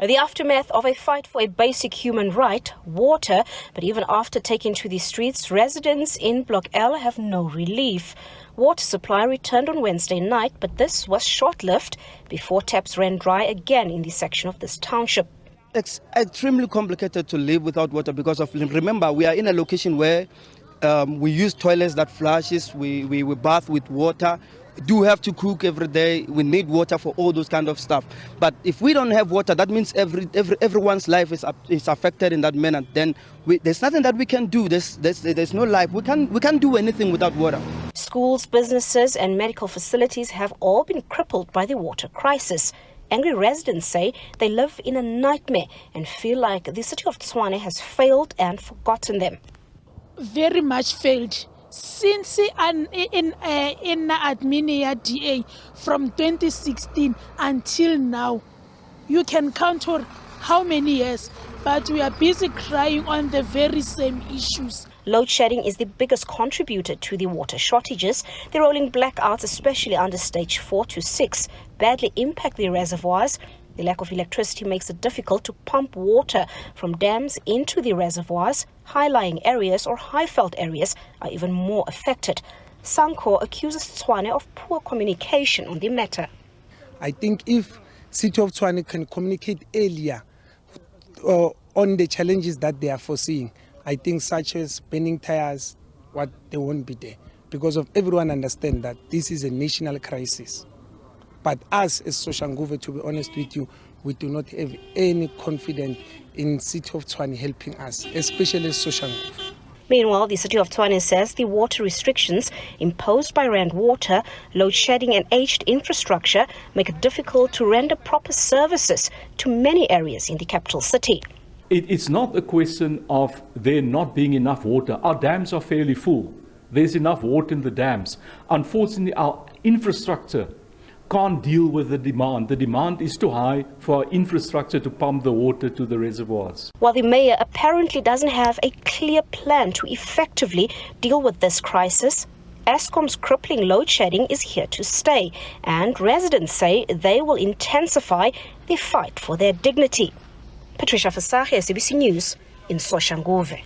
The aftermath of a fight for a basic human right, water, but even after taking to the streets, residents in Block L have no relief. Water supply returned on Wednesday night, but this was short-lived before taps ran dry again in this section of this township. It's extremely complicated to live without water because of, remember, we are in a location where we use toilets that flushes, we bath with water. Do have to cook every day. We need water for all those kind of stuff. But if we don't have water, that means everyone's life is affected in that manner. Then there's nothing that we can do. There's no life. We can't do anything without water. Schools, businesses and medical facilities have all been crippled by the water crisis. Angry residents say they live in a nightmare and feel like the City of Tshwane has failed and forgotten them. Very much failed. Since in Adminia DA from 2016 until now, you can count on how many years, but we are busy crying on the very same issues. Load shedding is the biggest contributor to the water shortages. The rolling blackouts, especially under stage 4 to 6, badly impact the reservoirs. The lack of electricity makes it difficult to pump water from dams into the reservoirs. High-lying areas or high-felt areas are even more affected. Sanko accuses Tshwane of poor communication on the matter. I think if City of Tshwane can communicate earlier on the challenges that they are foreseeing, I think such as burning tires, they won't be there. Because everyone understands that this is a national crisis. But us as Soshanguve, to be honest with you, we do not have any confidence in City of Tshwane helping us, especially Soshanguve. Meanwhile, the City of Tshwane says the water restrictions imposed by Rand Water, load shedding and aged infrastructure make it difficult to render proper services to many areas in the capital city. It's not a question of there not being enough water. Our dams are fairly full. There's enough water in the dams. Unfortunately, our infrastructure can't deal with the demand. The demand is too high for our infrastructure to pump the water to the reservoirs. While the mayor apparently doesn't have a clear plan to effectively deal with this crisis, Eskom's crippling load shedding is here to stay, and residents say they will intensify the fight for their dignity. Patricia Fasage, SABC News in Soshanguve.